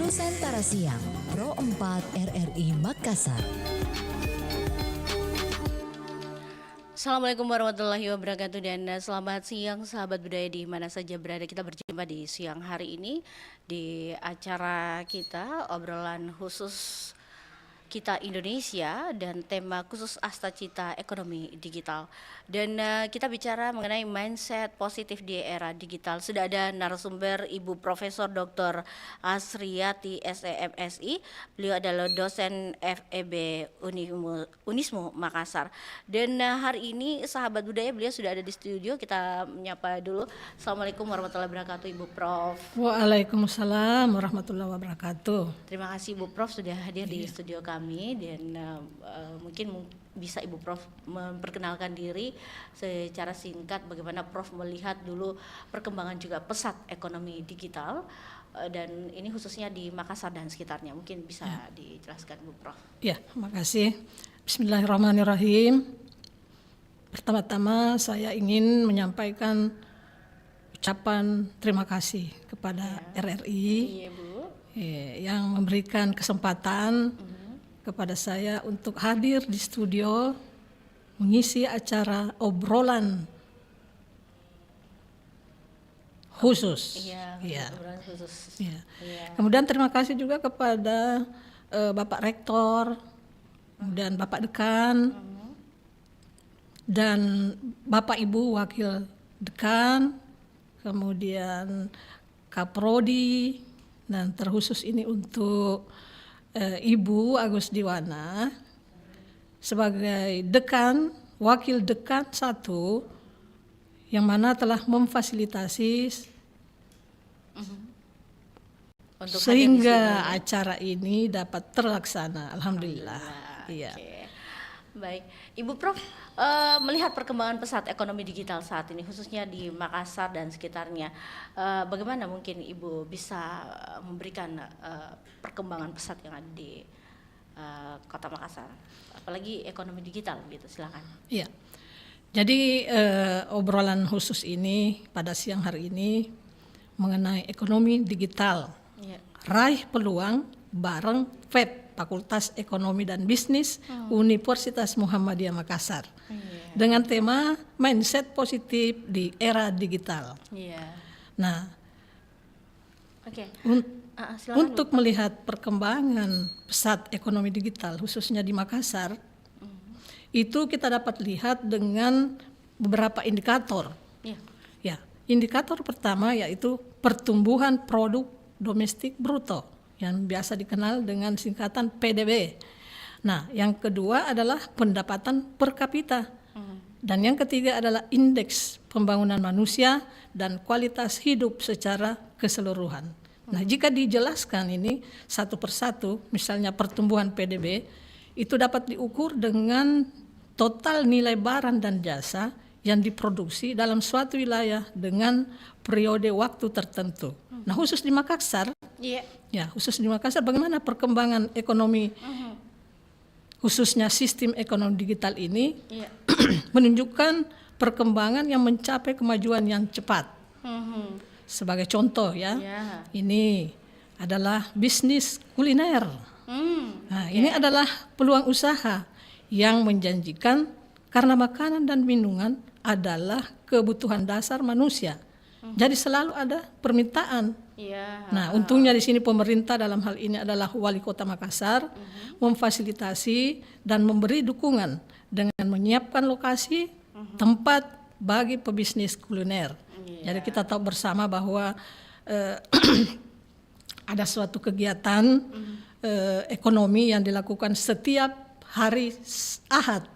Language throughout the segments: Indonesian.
Nusantara Siang, Pro 4 RRI Makassar. Assalamualaikum warahmatullahi wabarakatuh dan selamat siang sahabat budaya di mana saja berada. Kita berjumpa di siang hari ini di acara kita obrolan khusus kita Indonesia dan tema khusus Astacita Ekonomi Digital. Dan kita bicara mengenai mindset positif di era digital. Sudah ada narasumber Ibu Profesor Dr. Asriati SEMSI. Beliau adalah dosen FEB Unismu Makassar. Dan hari ini sahabat budaya beliau sudah ada di studio. Kita menyapa dulu. Assalamualaikum warahmatullahi wabarakatuh Ibu Prof. Waalaikumsalam warahmatullahi wabarakatuh. Terima kasih Ibu Prof sudah hadir di studio kami dan mungkin bisa Ibu Prof memperkenalkan diri secara singkat bagaimana Prof melihat dulu perkembangan juga pesat ekonomi digital dan ini khususnya di Makassar dan sekitarnya. Mungkin bisa dijelaskan Ibu Prof. Ya, makasih. Bismillahirrahmanirrahim. Pertama-tama saya ingin menyampaikan ucapan terima kasih kepada RRI yang memberikan kesempatan kepada saya untuk hadir di studio mengisi acara obrolan khusus. Obrolan khusus. Kemudian terima kasih juga kepada Bapak Rektor, kemudian Bapak Dekan, dan Bapak Ibu Wakil Dekan, kemudian Kaprodi, dan terkhusus ini untuk Ibu Agus Diwana sebagai dekan, wakil dekan 1 yang mana telah memfasilitasi untuk sehingga acara ini dapat terlaksana. Alhamdulillah. Iya. Okay. Baik, Ibu Prof melihat perkembangan pesat ekonomi digital saat ini khususnya di Makassar dan sekitarnya, bagaimana mungkin Ibu bisa memberikan perkembangan pesat yang ada di Kota Makassar, apalagi ekonomi digital gitu, silakan. Iya. Jadi obrolan khusus ini pada siang hari ini mengenai ekonomi digital, raih peluang bareng FEB, Fakultas Ekonomi dan Bisnis Universitas Muhammadiyah Makassar, dengan tema mindset positif di era digital. Nah, untuk melihat perkembangan pesat ekonomi digital khususnya di Makassar, itu kita dapat lihat dengan beberapa indikator. Ya, indikator pertama yaitu pertumbuhan produk domestik bruto yang biasa dikenal dengan singkatan PDB. Nah, yang kedua adalah pendapatan per kapita. Dan yang ketiga adalah indeks pembangunan manusia dan kualitas hidup secara keseluruhan. Nah, jika dijelaskan ini satu persatu, misalnya pertumbuhan PDB, itu dapat diukur dengan total nilai barang dan jasa yang diproduksi dalam suatu wilayah dengan periode waktu tertentu. Nah, khusus di Makassar, khusus di Makassar, bagaimana perkembangan ekonomi, khususnya sistem ekonomi digital ini, menunjukkan perkembangan yang mencapai kemajuan yang cepat. Sebagai contoh ini adalah bisnis kuliner. Nah, ini adalah peluang usaha yang menjanjikan karena makanan dan minuman adalah kebutuhan dasar manusia. Jadi selalu ada permintaan. Nah, untungnya di sini pemerintah dalam hal ini adalah Wali Kota Makassar memfasilitasi dan memberi dukungan dengan menyiapkan lokasi tempat bagi pebisnis kuliner. Jadi kita tahu bersama bahwa ada suatu kegiatan ekonomi yang dilakukan setiap hari Ahad.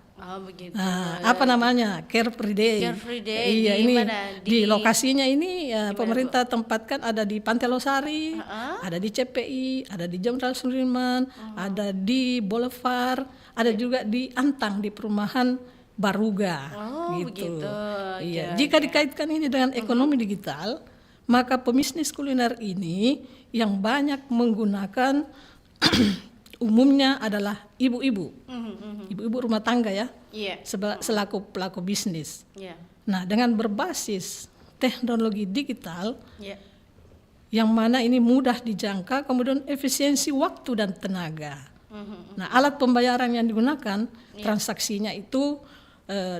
Apa namanya? Care Free Day. Care Free Day. Iya, ini di lokasinya ini pemerintah tempatkan ada di Pantai Losari, ada di CPI, ada di Jenderal Sudirman, ada di Boulevard, ada juga di Antang di perumahan Baruga. Gitu. Iya. Jika dikaitkan ini dengan ekonomi digital, maka pebisnis kuliner ini yang banyak menggunakan umumnya adalah ibu-ibu, ibu-ibu rumah tangga selaku pelaku bisnis. Nah, dengan berbasis teknologi digital, yang mana ini mudah dijangka, kemudian efisiensi waktu dan tenaga. Nah, alat pembayaran yang digunakan transaksinya itu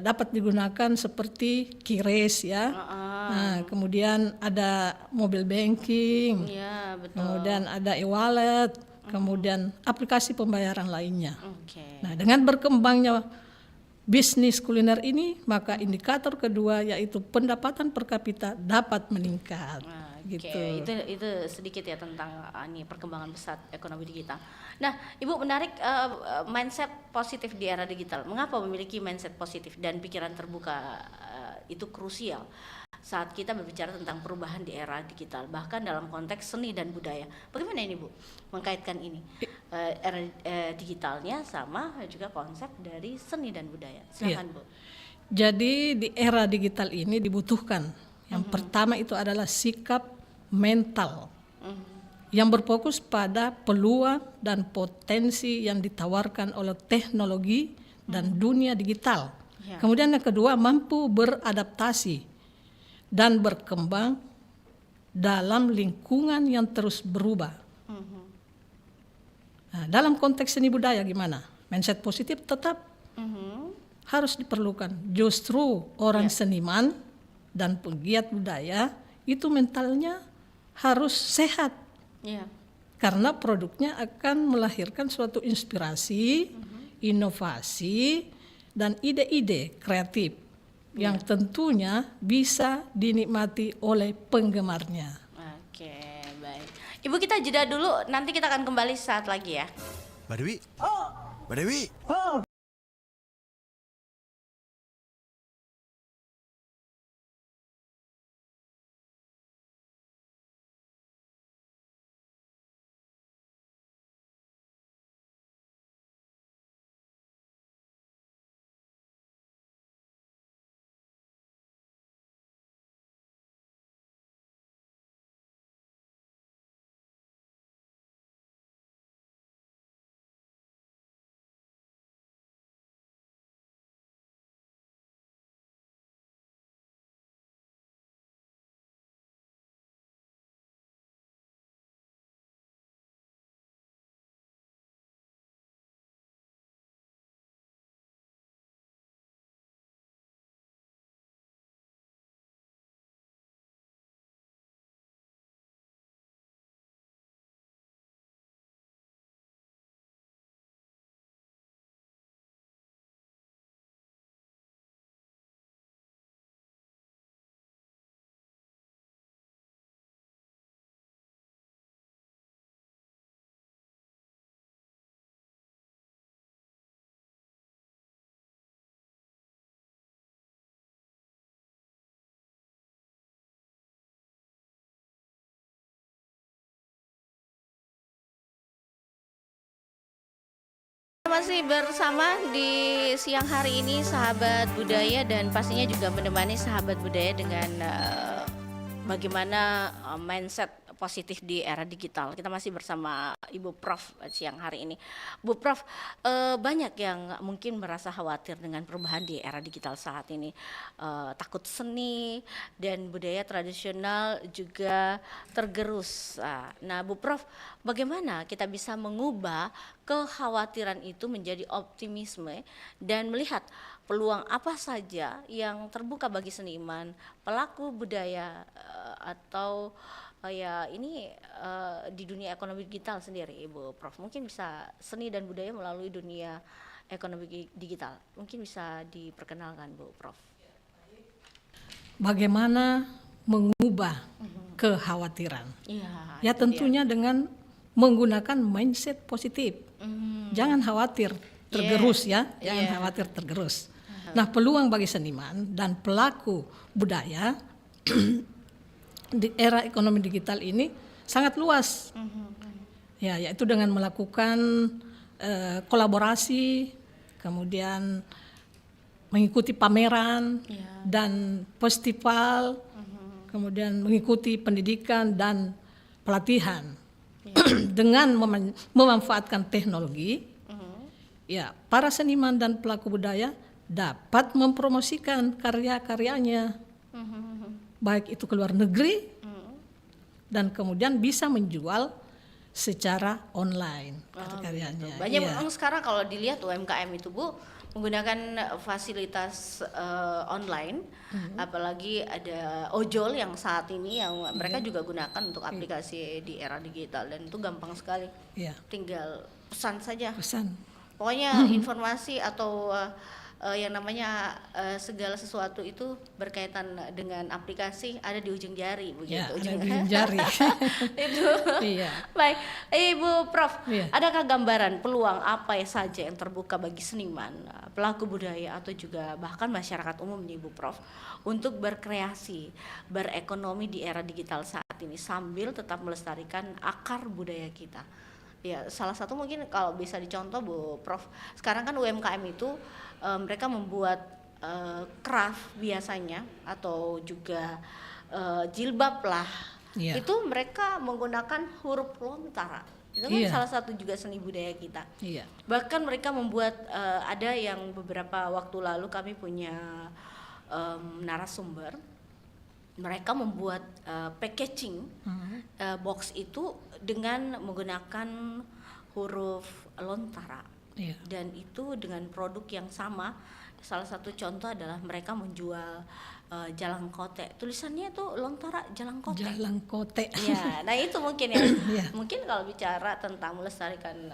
dapat digunakan seperti QRIS ya. Nah, kemudian ada mobile banking, betul. kemudian ada e-wallet, kemudian aplikasi pembayaran lainnya. Oke. Nah, dengan berkembangnya bisnis kuliner ini, maka indikator kedua yaitu pendapatan per kapita dapat meningkat. Gitu. Itu sedikit ya tentang ini perkembangan pesat ekonomi digital. Nah, Ibu menarik mindset positif di era digital. Mengapa memiliki mindset positif dan pikiran terbuka itu krusial saat kita berbicara tentang perubahan di era digital, bahkan dalam konteks seni dan budaya. Bagaimana ini Bu mengkaitkan ini era digitalnya sama juga konsep dari seni dan budaya? Silakan Bu. Jadi di era digital ini dibutuhkan yang pertama itu adalah sikap mental yang berfokus pada peluang dan potensi yang ditawarkan oleh teknologi dan dunia digital. Kemudian yang kedua, mampu beradaptasi dan berkembang dalam lingkungan yang terus berubah. Nah, dalam konteks seni budaya gimana? Mindset positif tetap harus diperlukan. Justru orang seniman dan penggiat budaya itu mentalnya harus sehat. Karena produknya akan melahirkan suatu inspirasi, inovasi, dan ide-ide kreatif yang tentunya bisa dinikmati oleh penggemarnya. Oke, baik. Ibu, kita jeda dulu, nanti kita akan kembali saat lagi ya. Mbak Dewi. Mbak Dewi. Masih bersama di siang hari ini sahabat budaya, dan pastinya juga menemani sahabat budaya dengan bagaimana mindset positif di era digital. Kita masih bersama Ibu Prof siang hari ini. Bu Prof, banyak yang mungkin merasa khawatir dengan perubahan di era digital saat ini. Takut seni dan budaya tradisional juga tergerus. Nah, Bu Prof, bagaimana kita bisa mengubah kekhawatiran itu menjadi optimisme dan melihat peluang apa saja yang terbuka bagi seniman, pelaku budaya atau di dunia ekonomi digital sendiri, Ibu Prof. Mungkin bisa seni dan budaya melalui dunia ekonomi digital. Mungkin bisa diperkenalkan, Bu Prof. Bagaimana mengubah kekhawatiran? Ya tentunya dia. dengan menggunakan mindset positif. Jangan khawatir tergerus jangan khawatir tergerus. Nah, peluang bagi seniman dan pelaku budaya di era ekonomi digital ini sangat luas. Yaitu dengan melakukan kolaborasi, kemudian mengikuti pameran dan festival, kemudian mengikuti pendidikan dan pelatihan. Dengan memanfaatkan teknologi, para seniman dan pelaku budaya dapat mempromosikan karya-karyanya, baik itu ke luar negeri dan kemudian bisa menjual secara online Oh, karyanya. gitu. Banyak Iya. memang sekarang kalau dilihat UMKM itu Bu menggunakan fasilitas online, apalagi ada ojol yang saat ini yang mereka juga gunakan untuk aplikasi di era digital dan itu gampang sekali. Iya, Tinggal pesan saja. pesan. Pokoknya informasi atau yang namanya segala sesuatu itu berkaitan dengan aplikasi ada di ujung jari Ya, begitu. ada di ujung jari. Itu. Iya. Baik, Ibu Prof, Iya. adakah gambaran peluang apa saja yang terbuka bagi seniman, pelaku budaya atau juga bahkan masyarakat umum nih Ibu Prof untuk berkreasi, berekonomi di era digital saat ini sambil tetap melestarikan akar budaya kita? Ya, salah satu mungkin kalau bisa dicontoh Bu Prof, sekarang kan UMKM itu mereka membuat craft biasanya atau juga jilbab lah. Iya. Itu mereka menggunakan huruf lontara. Itu kan Iya. salah satu juga seni budaya kita. Iya. Bahkan mereka membuat ada yang beberapa waktu lalu kami punya narasumber, mereka membuat packaging box itu dengan menggunakan huruf lontara. Iya. Dan itu dengan produk yang sama. Salah satu contoh adalah mereka menjual jalangkote. Tulisannya itu lontara jalangkote. Jalangkote. Ya, nah itu mungkin ya. Iya. Mungkin kalau bicara tentang melestarikan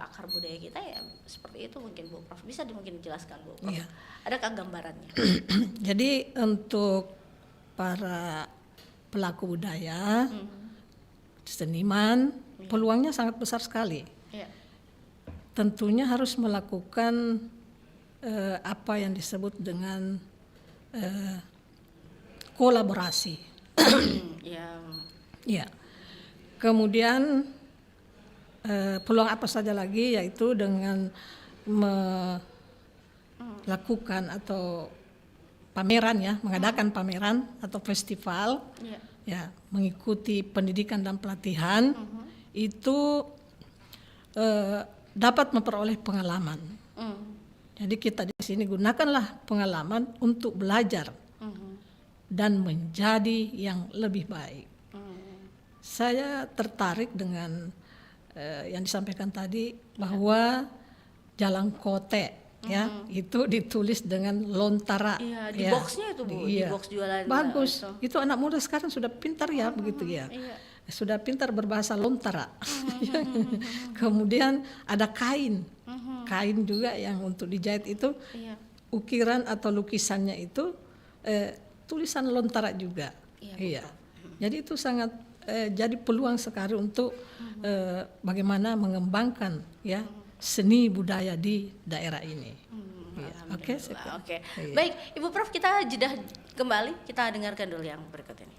akar budaya kita ya seperti itu mungkin Bu Prof. Bisa mungkin dijelaskan Bu Prof. Iya. Adakah gambarannya? Jadi untuk para pelaku budaya, seniman, peluangnya sangat besar sekali. Iya. Tentunya harus melakukan apa yang disebut dengan kolaborasi. Ya. Ya. Kemudian peluang apa saja lagi, yaitu dengan melakukan atau pameran ya, mengadakan pameran atau festival, Iya. ya, mengikuti pendidikan dan pelatihan, itu dapat memperoleh pengalaman. Jadi kita di sini gunakanlah pengalaman untuk belajar dan menjadi yang lebih baik. Saya tertarik dengan yang disampaikan tadi bahwa jalangkote ya itu ditulis dengan lontara. Iya, di ya. boxnya itu Bu, di box jualan. Bagus. Itu anak muda sekarang sudah pintar ya begitu ya. Iya. Sudah pintar berbahasa lontara. Kemudian ada kain. Kain juga yang untuk dijahit itu Iya. ukiran atau lukisannya itu tulisan lontara juga. Iya, Iya. Jadi itu sangat jadi peluang sekali untuk bagaimana mengembangkan ya seni budaya di daerah ini. Iya. Oke, Alhamdulillah, oke. Iya. Baik, Ibu Prof, kita jeda kembali. Kita dengarkan dulu yang berikut ini.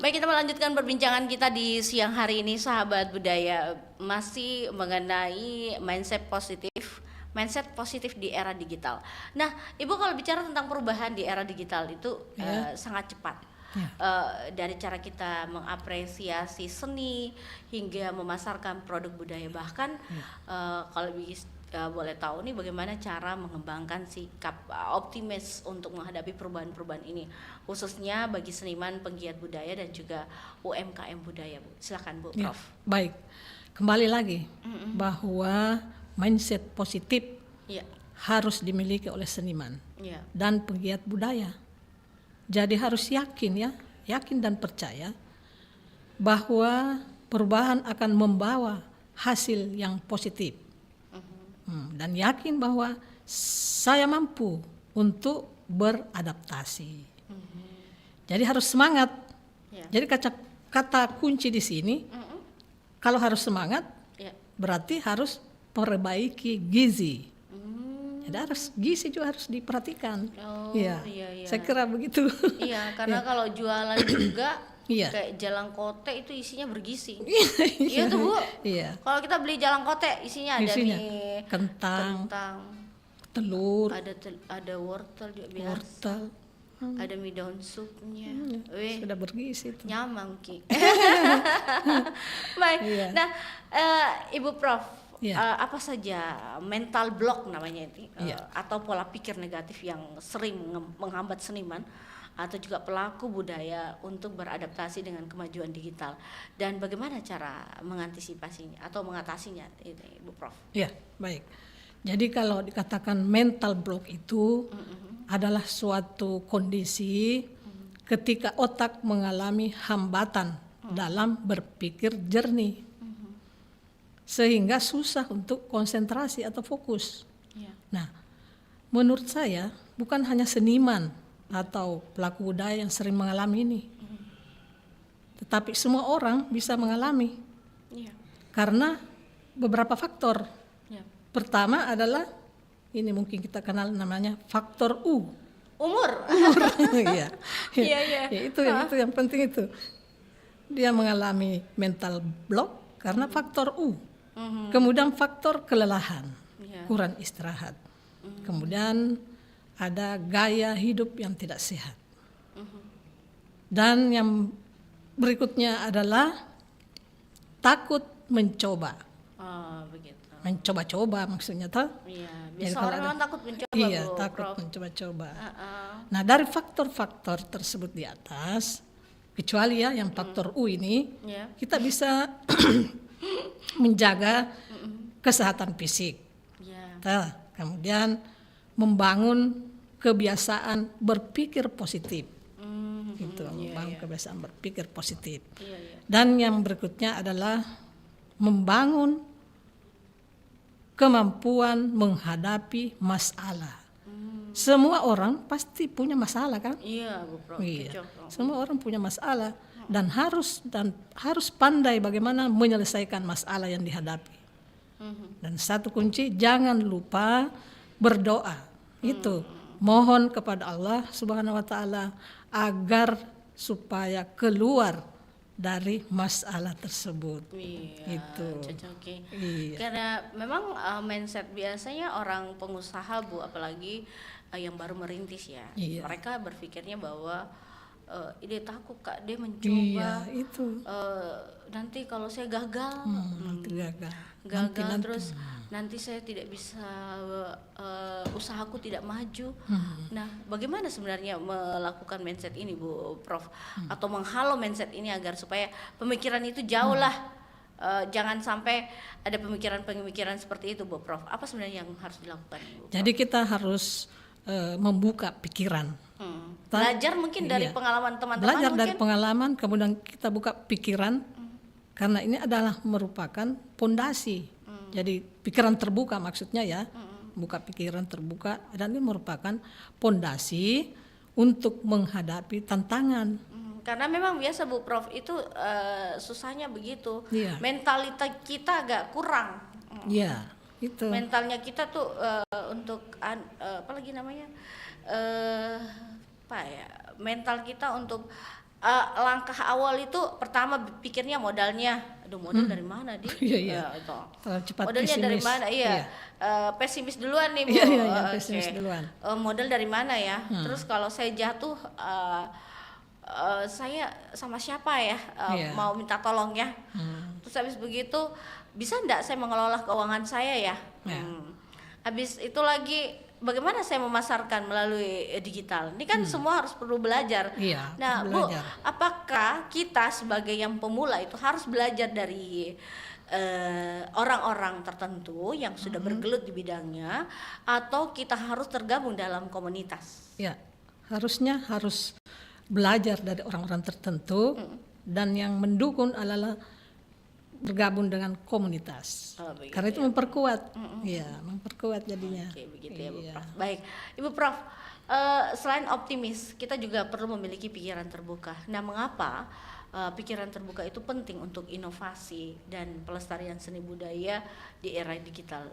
Baik, kita melanjutkan perbincangan kita di siang hari ini, sahabat budaya, masih mengenai mindset positif di era digital. Nah, Ibu kalau bicara tentang perubahan di era digital itu sangat cepat. Dari cara kita mengapresiasi seni hingga memasarkan produk budaya, bahkan kalau boleh tahu nih bagaimana cara mengembangkan sikap optimis untuk menghadapi perubahan-perubahan ini, khususnya bagi seniman penggiat budaya dan juga UMKM budaya, Bu. Silakan Bu Prof. Baik, kembali lagi bahwa mindset positif harus dimiliki oleh seniman dan penggiat budaya. Jadi harus yakin dan percaya bahwa perubahan akan membawa hasil yang positif. Dan yakin bahwa saya mampu untuk beradaptasi. Jadi harus semangat. Jadi kata kunci di sini, kalau harus semangat, berarti harus perbaiki gizi. Jadi gizi juga harus diperhatikan. Iya. Saya kira begitu. Iya, karena kalau jualan juga kayak jalangkote itu isinya bergizi. Iya tuh Bu. Iya. Kalau kita beli jalangkote isinya ada mie, kentang, telur, ada wortel juga biasa. Ada mie daun supnya. Sudah bergizi itu. Nyamang Ki. Baik. Nah, Ibu Prof, apa saja mental block namanya itu atau pola pikir negatif yang sering menghambat seniman atau juga pelaku budaya untuk beradaptasi dengan kemajuan digital, dan bagaimana cara mengantisipasinya atau mengatasinya, Ibu Prof? Ya, baik. Jadi kalau dikatakan mental block itu adalah suatu kondisi ketika otak mengalami hambatan dalam berpikir jernih, sehingga susah untuk konsentrasi atau fokus. Nah, menurut saya bukan hanya seniman atau pelaku budaya yang sering mengalami ini, tetapi semua orang bisa mengalami karena beberapa faktor. Pertama adalah ini mungkin kita kenal namanya faktor umur. Iya. Itu yang penting itu. Dia mengalami mental block karena faktor Kemudian faktor kelelahan, kurang istirahat. Kemudian ada gaya hidup yang tidak sehat. Dan yang berikutnya adalah takut mencoba. Begitu. Mencoba-coba maksudnya toh? Iya, biasa orang takut mencoba. Iya, takut mencoba-coba. Nah, dari faktor-faktor tersebut di atas, kecuali yang faktor ini, kita bisa menjaga kesehatan fisik. Kemudian membangun kebiasaan berpikir positif. Membangun kebiasaan berpikir positif. Dan yang berikutnya adalah membangun kemampuan menghadapi masalah. Semua orang pasti punya masalah kan? Iya, Bu Prof. Semua orang punya masalah dan harus pandai bagaimana menyelesaikan masalah yang dihadapi. Dan satu kunci, jangan lupa berdoa. Itu mohon kepada Allah Subhanahu wa taala agar supaya keluar dari masalah tersebut. Itu. Karena memang mindset biasanya orang pengusaha, Bu, apalagi yang baru merintis ya. Mereka berpikirnya bahwa ide takut Kak, dia mencoba. Nanti kalau saya gagal, gagal terus nanti saya tidak bisa, usahaku tidak maju. Nah, bagaimana sebenarnya melakukan mindset ini, Bu Prof? Atau menghalau mindset ini agar supaya pemikiran itu jauh lah, jangan sampai ada pemikiran-pemikiran seperti itu, Bu Prof. Apa sebenarnya yang harus dilakukan, Bu Prof? Jadi kita harus membuka pikiran. Belajar mungkin dari pengalaman teman-teman. Belajar dari pengalaman, kemudian kita buka pikiran, karena ini adalah merupakan pondasi. Jadi pikiran terbuka maksudnya ya, buka pikiran terbuka, dan ini merupakan pondasi untuk menghadapi tantangan. Karena memang biasa, Bu Prof, itu susahnya begitu. Mentalitas kita agak kurang. Itu. Mentalnya kita tuh untuk apa lagi namanya? Mental kita untuk langkah awal itu pertama pikirnya modalnya, aduh modal dari mana dia? Iya, iya. Ya, itu. Terlalu cepat Modalnya dari pesimis. mana? Iya. Iya. Pesimis duluan nih Bu. Iya, iya, iya, Oke. pesimis duluan. Modal dari mana ya? Terus kalau saya jatuh, saya sama siapa ya? Iya. Mau minta tolong ya? Terus habis begitu, bisa enggak saya mengelola keuangan saya ya? Ya. Habis itu lagi bagaimana saya memasarkan melalui digital? Ini kan semua harus perlu belajar. Iya, Nah, harus Bu, belajar. apakah kita sebagai yang pemula itu harus belajar dari orang-orang tertentu yang sudah bergelut di bidangnya, atau kita harus tergabung dalam komunitas? Ya, harusnya harus belajar dari orang-orang tertentu dan yang mendukung adalah bergabung dengan komunitas. Oh, begitu Karena itu ya. memperkuat. Iya, memperkuat jadinya. Oke, begitu ya, Bu Iya. Prof. Baik, Ibu Prof, selain optimis, kita juga perlu memiliki pikiran terbuka. Nah, mengapa pikiran terbuka itu penting untuk inovasi dan pelestarian seni budaya di era digital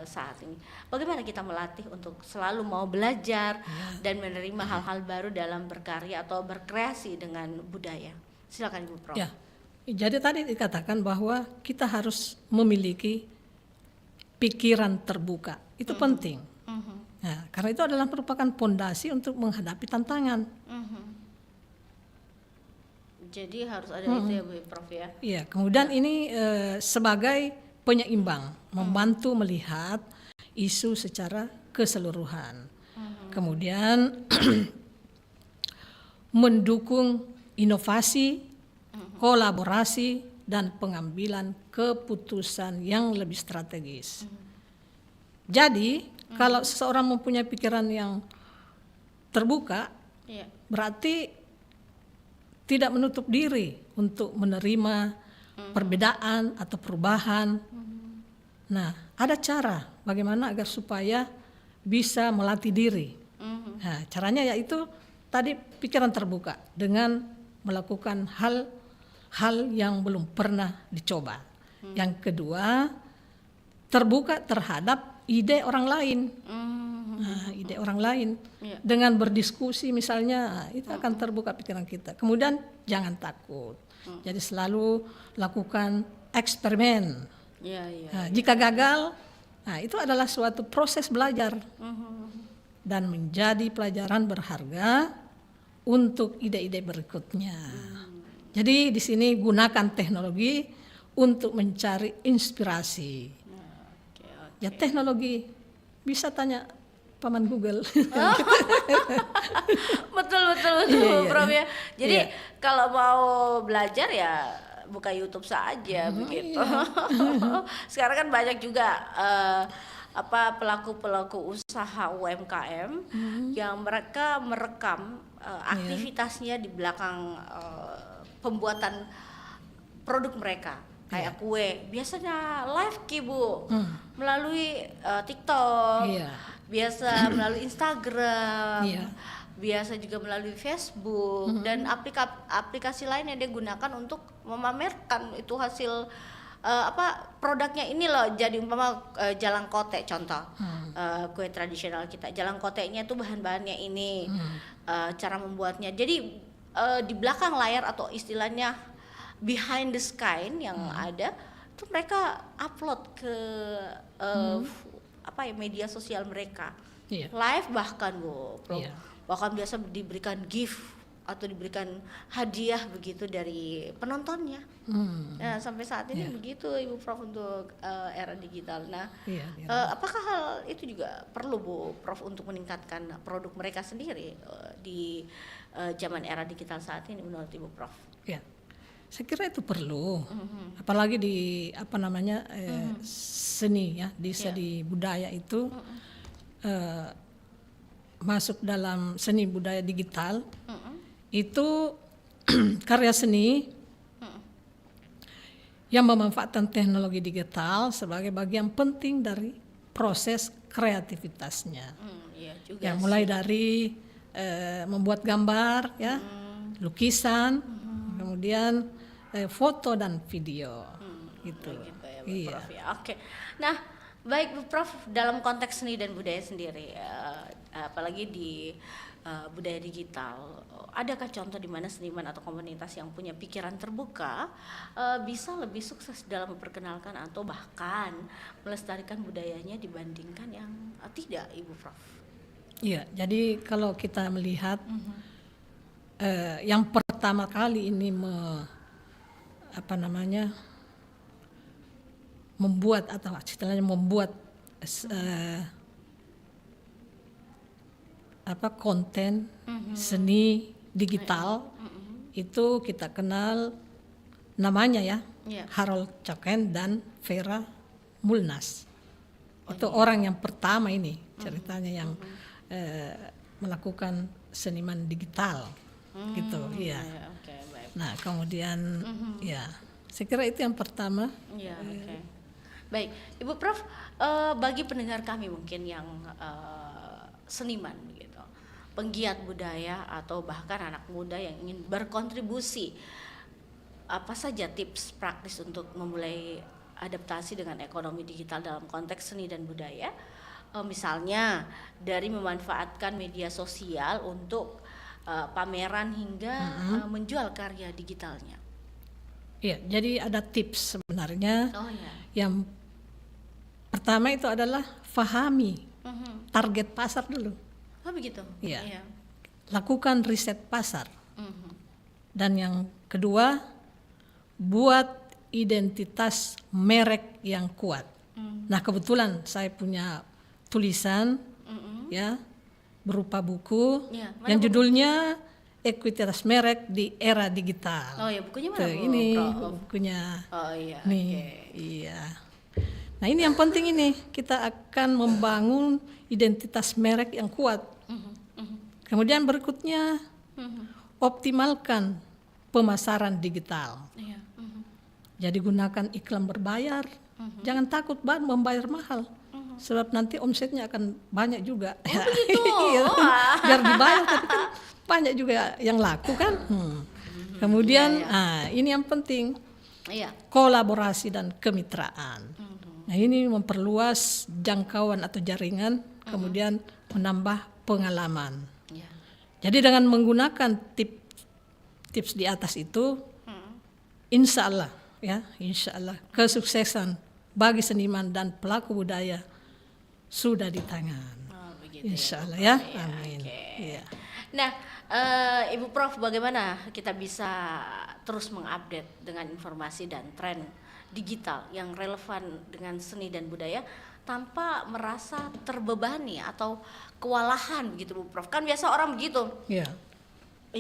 saat ini? Bagaimana kita melatih untuk selalu mau belajar dan menerima hal-hal baru dalam berkarya atau berkreasi dengan budaya? Silakan Ibu Prof. Ya. Jadi tadi dikatakan bahwa kita harus memiliki pikiran terbuka. Itu penting. Nah, karena itu adalah merupakan pondasi untuk menghadapi tantangan. Jadi harus ada itu ya Bu Prof ya. Iya, kemudian ini sebagai penyeimbang, membantu melihat isu secara keseluruhan. Kemudian mendukung inovasi, kolaborasi dan pengambilan keputusan yang lebih strategis. Jadi, kalau seseorang mempunyai pikiran yang terbuka, Iya. berarti tidak menutup diri untuk menerima perbedaan atau perubahan. Nah, ada cara bagaimana agar supaya bisa melatih diri. Nah, caranya yaitu tadi pikiran terbuka dengan melakukan hal yang belum pernah dicoba. Yang kedua, terbuka terhadap ide orang lain. Nah, ide orang lain. Iya. Dengan berdiskusi misalnya, itu akan terbuka pikiran kita. Kemudian jangan takut. Jadi selalu lakukan eksperimen. Iya, iya. Nah, jika gagal, nah itu adalah suatu proses belajar dan menjadi pelajaran berharga untuk ide-ide berikutnya. Jadi di sini gunakan teknologi untuk mencari inspirasi. Oke, oke. Ya teknologi bisa tanya paman Google. Betul Iya, iya, Prof ya. Jadi iya. kalau mau belajar ya buka YouTube saja begitu. Sekarang kan banyak juga pelaku-pelaku usaha UMKM yang mereka merekam aktivitasnya di belakang pembuatan produk mereka. Kayak kue, biasanya live Ki Bu melalui TikTok, biasa melalui Instagram, biasa juga melalui Facebook dan aplikasi lain yang dia gunakan untuk memamerkan itu hasil produknya ini loh. Jadi umpama jalang kote contoh, kue tradisional kita, jalang kotenya tuh bahan-bahannya ini, cara membuatnya. Jadi di belakang layar atau istilahnya behind the screen yang ada itu mereka upload ke media sosial mereka, live bahkan Bu Prof. Bahkan biasa diberikan gift atau diberikan hadiah begitu dari penontonnya. Nah, sampai saat ini begitu Ibu Prof untuk era digital. Nah, apakah hal itu juga perlu Bu Prof untuk meningkatkan produk mereka sendiri di zaman era digital saat ini menurut Ibu Prof? Ya. Saya kira itu perlu, apalagi di seni ya, di seni budaya itu masuk dalam seni budaya digital itu karya seni yang memanfaatkan teknologi digital sebagai bagian penting dari proses kreativitasnya. Ya, mulai dari membuat gambar, ya, lukisan, kemudian foto dan video, gitu. Ya, Prof, ya. Oke. Nah, baik Bu Prof, dalam konteks seni dan budaya sendiri, apalagi di budaya digital. Adakah contoh di mana seniman atau komunitas yang punya pikiran terbuka bisa lebih sukses dalam memperkenalkan atau bahkan melestarikan budayanya dibandingkan yang tidak, Ibu Prof? Iya, jadi kalau kita melihat yang pertama kali ini membuat atau istilahnya membuat konten seni digital itu kita kenal namanya ya, Harold Choken dan Vera Mulnas. Itu orang yang pertama ini ceritanya yang melakukan seniman digital gitu, iya. Okay, baik. Nah kemudian ya saya kira itu yang pertama. Ya, oke. Baik, Ibu Prof, bagi pendengar kami mungkin yang seniman gitu, penggiat budaya atau bahkan anak muda yang ingin berkontribusi, apa saja tips praktis untuk memulai adaptasi dengan ekonomi digital dalam konteks seni dan budaya? Misalnya dari memanfaatkan media sosial untuk pameran hingga menjual karya digitalnya. Iya, jadi ada tips sebenarnya. Oh ya. Yang pertama itu adalah fahami target pasar dulu. Oh begitu. Iya. Iya. Lakukan riset pasar. Dan yang kedua, buat identitas merek yang kuat. Nah kebetulan saya punya tulisan ya berupa buku Ya, yang judulnya Ekuitas Merek di Era Digital. Oh ya, bukunya mana, Bu? Ini Prof? bukunya. Oh iya. Nih, Oke. iya. Nah ini yang penting ini, kita akan membangun identitas merek yang kuat. Kemudian berikutnya optimalkan pemasaran digital. Iya. Jadi gunakan iklan berbayar, jangan takut banget membayar mahal, sebab nanti omsetnya akan banyak juga. Iya, biar dibayar tapi kan banyak juga yang laku kan. Kemudian ini yang penting, Iya. kolaborasi dan kemitraan. Nah ini memperluas jangkauan atau jaringan, kemudian menambah pengalaman. Iya. Jadi dengan menggunakan tips di atas itu, insya Allah kesuksesan bagi seniman dan pelaku budaya sudah di tangan. Oh, begitu. Insya Allah ya, Iya, amin. oke. Iya. Nah, Ibu Prof, bagaimana kita bisa terus mengupdate dengan informasi dan tren digital yang relevan dengan seni dan budaya tanpa merasa terbebani atau kewalahan begitu, Bu Prof? Kan biasa orang begitu. Iya.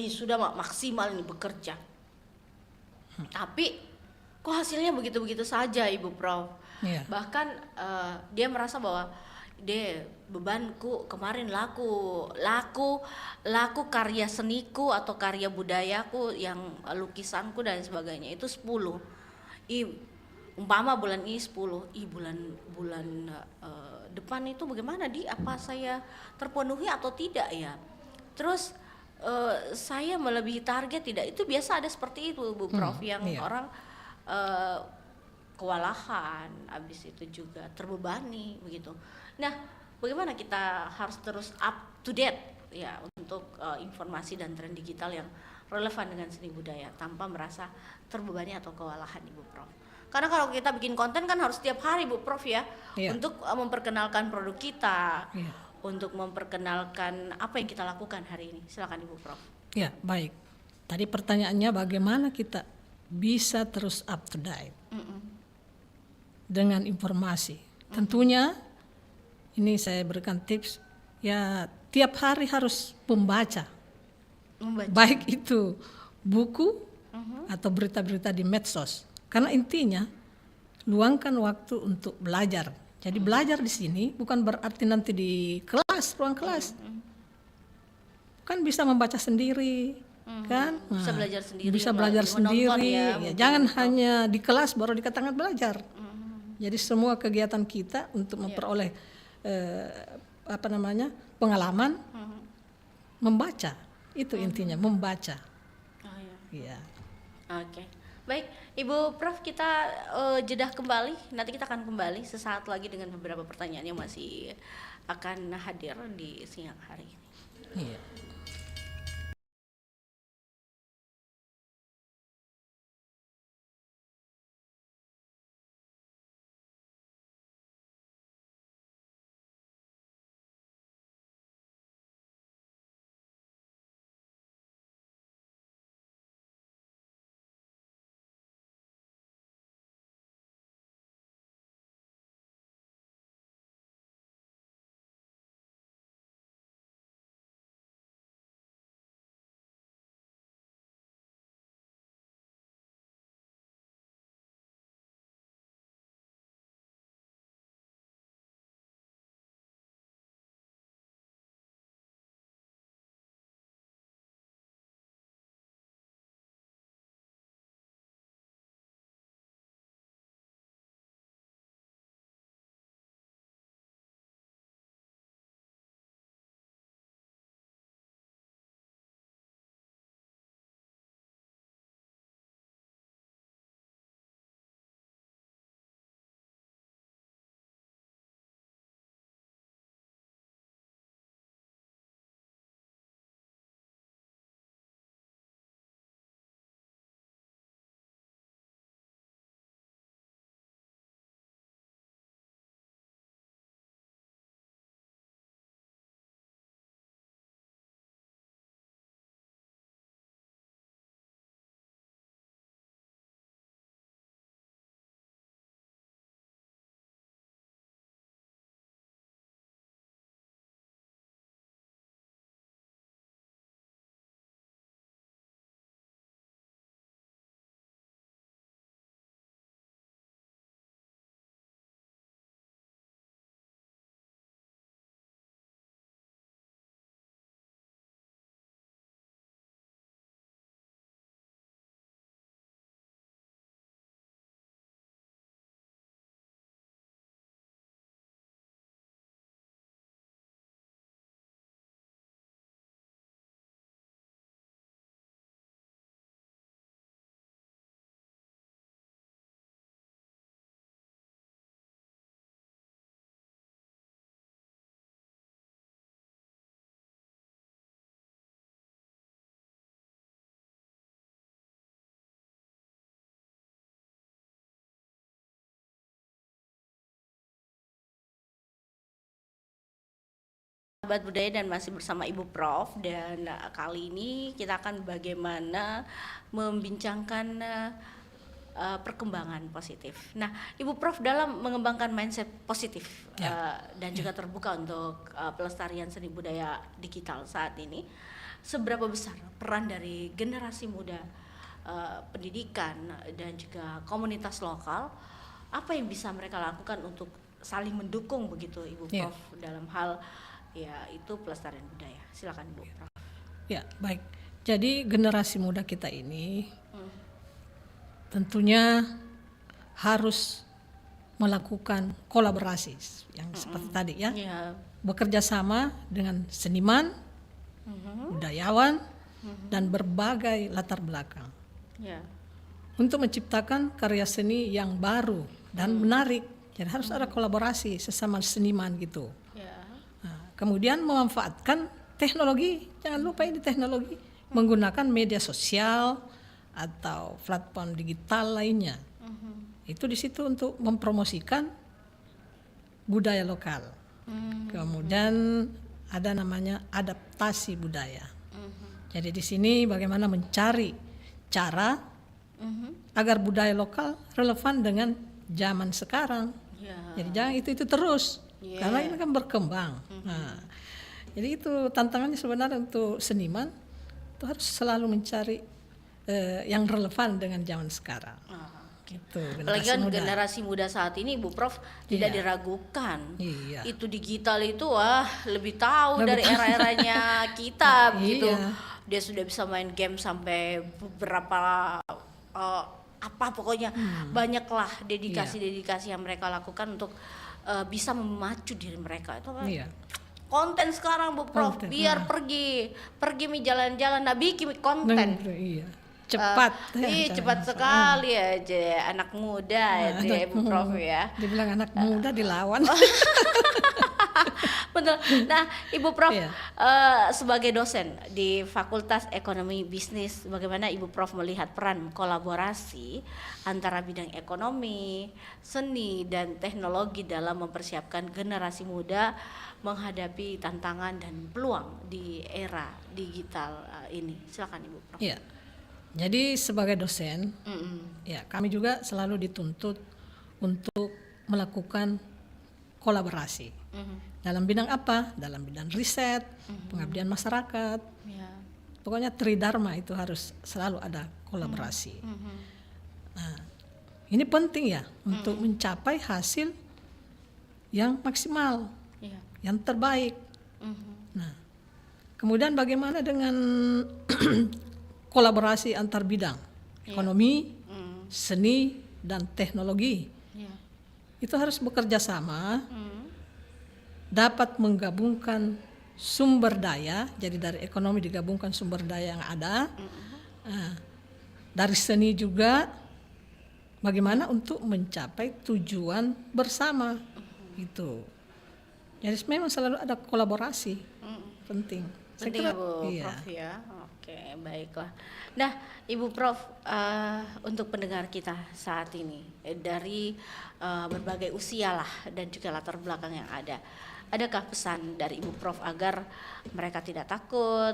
Sudah maksimal ini bekerja. Tapi kok hasilnya begitu-begitu saja, Ibu Prof? Iya. Bahkan dia merasa bahwa bebanku kemarin laku karya seniku atau karya budayaku yang lukisanku dan sebagainya itu 10. Umpama bulan ini 10, bulan depan itu bagaimana apa saya terpenuhi atau tidak ya? Terus saya melebihi target tidak? Itu biasa ada seperti itu, Bu Prof, yang iya. orang kewalahan, habis itu juga terbebani begitu. Nah, bagaimana kita harus terus up to date ya untuk informasi dan tren digital yang relevan dengan seni budaya tanpa merasa terbebani atau kewalahan, Ibu Prof? Karena kalau kita bikin konten kan harus setiap hari, Bu Prof ya, Iya. untuk memperkenalkan produk kita, Iya. untuk memperkenalkan apa yang kita lakukan hari ini. Silakan, Ibu Prof. Ya, baik. Tadi pertanyaannya bagaimana kita bisa terus up to date dengan informasi. Tentunya ini saya berikan tips ya, tiap hari harus membaca. Baik itu buku atau berita-berita di medsos. Karena intinya luangkan waktu untuk belajar. Jadi belajar di sini bukan berarti nanti di kelas, ruang kelas. Kan bisa membaca sendiri, kan? Bisa belajar sendiri, Bisa belajar menonton sendiri. ya, Ya, mungkin. jangan hanya di kelas baru dikatakan belajar. Jadi semua kegiatan kita untuk memperoleh pengalaman, membaca. Itu intinya, membaca. Oh, ya. Iya. Oke, baik Ibu Prof, kita jedah kembali. Nanti kita akan kembali sesaat lagi dengan beberapa pertanyaan yang masih akan hadir di siang hari ini. Iya. Sahabat budaya dan masih bersama Ibu Prof, dan kali ini kita akan bagaimana membincangkan perkembangan positif. Nah, Ibu Prof dalam mengembangkan mindset positif dan juga terbuka untuk pelestarian seni budaya digital saat ini, seberapa besar peran dari generasi muda, pendidikan dan juga komunitas lokal, apa yang bisa mereka lakukan untuk saling mendukung begitu Ibu Prof dalam hal ya itu pelestarian budaya. Silakan Ibu Prof. Ya, baik. Jadi generasi muda kita ini tentunya harus melakukan kolaborasi yang seperti tadi ya. Bekerja sama dengan seniman, budayawan dan berbagai latar belakang. Untuk menciptakan karya seni yang baru dan menarik. Jadi harus ada kolaborasi sesama seniman gitu. Kemudian memanfaatkan teknologi, jangan lupa ini teknologi, menggunakan media sosial atau platform digital lainnya. Itu di situ untuk mempromosikan budaya lokal. Kemudian ada namanya adaptasi budaya. Jadi di sini bagaimana mencari cara agar budaya lokal relevan dengan zaman sekarang. Jadi jangan itu terus. Karena ini kan berkembang. Nah, jadi itu tantangannya sebenarnya untuk seniman itu harus selalu mencari yang relevan dengan zaman sekarang. Gitu, apalagi kan generasi muda saat ini, Bu Prof, tidak diragukan. Itu digital itu lebih tahu dari era-eranya kita gitu. Dia sudah bisa main game sampai beberapa apa pokoknya banyaklah dedikasi yang mereka lakukan untuk bisa memacu diri mereka itu kan. Konten sekarang Bu Prof, biar pergi jalan-jalan, bikin konten. Cepat. Cepat sekali aja anak muda ya Bu Prof ya. Dibilang anak muda dilawan. Betul. Nah, Ibu Prof sebagai dosen di Fakultas Ekonomi Bisnis, bagaimana Ibu Prof melihat peran kolaborasi antara bidang ekonomi, seni dan teknologi dalam mempersiapkan generasi muda menghadapi tantangan dan peluang di era digital ini? Silakan Ibu Prof. Ya. Jadi sebagai dosen, ya kami juga selalu dituntut untuk melakukan kolaborasi. Dalam bidang apa? Dalam bidang riset, pengabdian masyarakat. Pokoknya tridharma itu harus selalu ada kolaborasi. Nah, ini penting ya untuk mencapai hasil yang maksimal, yang terbaik. Nah, kemudian bagaimana dengan kolaborasi antar bidang, ekonomi, seni dan teknologi? Itu harus bekerja sama. Dapat menggabungkan sumber daya, jadi dari ekonomi digabungkan sumber daya yang ada, dari seni juga bagaimana untuk mencapai tujuan bersama itu. Jadi memang selalu ada kolaborasi, penting. Penting Bu Prof ya. Oke, baiklah. Nah, Ibu Prof, untuk pendengar kita saat ini dari berbagai usia lah dan juga latar belakang yang ada. Adakah pesan dari Ibu Prof agar mereka tidak takut,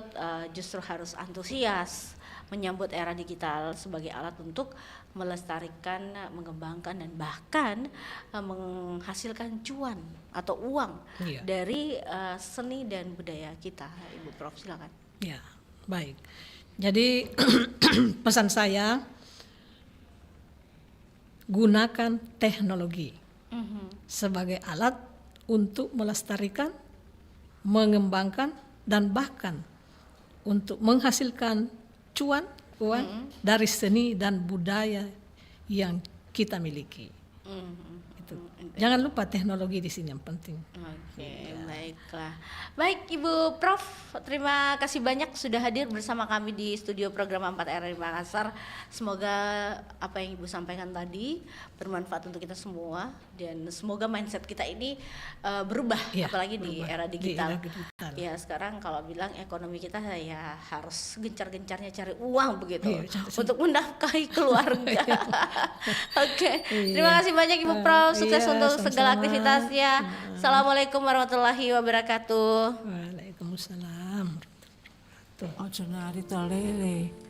justru harus antusias menyambut era digital sebagai alat untuk melestarikan, mengembangkan dan bahkan menghasilkan cuan atau uang dari seni dan budaya kita? Ibu Prof, silakan. Ya, baik. Jadi pesan saya, gunakan teknologi sebagai alat untuk melestarikan, mengembangkan dan bahkan untuk menghasilkan cuan, uang dari seni dan budaya yang kita miliki. Itu. Jangan lupa teknologi di sini yang penting. Oke, baiklah. Baik Ibu Prof, terima kasih banyak sudah hadir bersama kami di studio program 4 RRI Makassar. Semoga apa yang Ibu sampaikan tadi bermanfaat untuk kita semua dan semoga mindset kita ini berubah, apalagi berubah di era digital. Ya sekarang kalau bilang ekonomi kita ya harus gencar-gencarnya cari uang begitu untuk menafkahi keluarga. Oke, terima kasih banyak Ibu Prof. sukses Iya, untuk segala sama-sama. aktivitasnya. Assalamualaikum warahmatullahi wabarakatuh. Waalaikumsalam. Ojo nari tolele.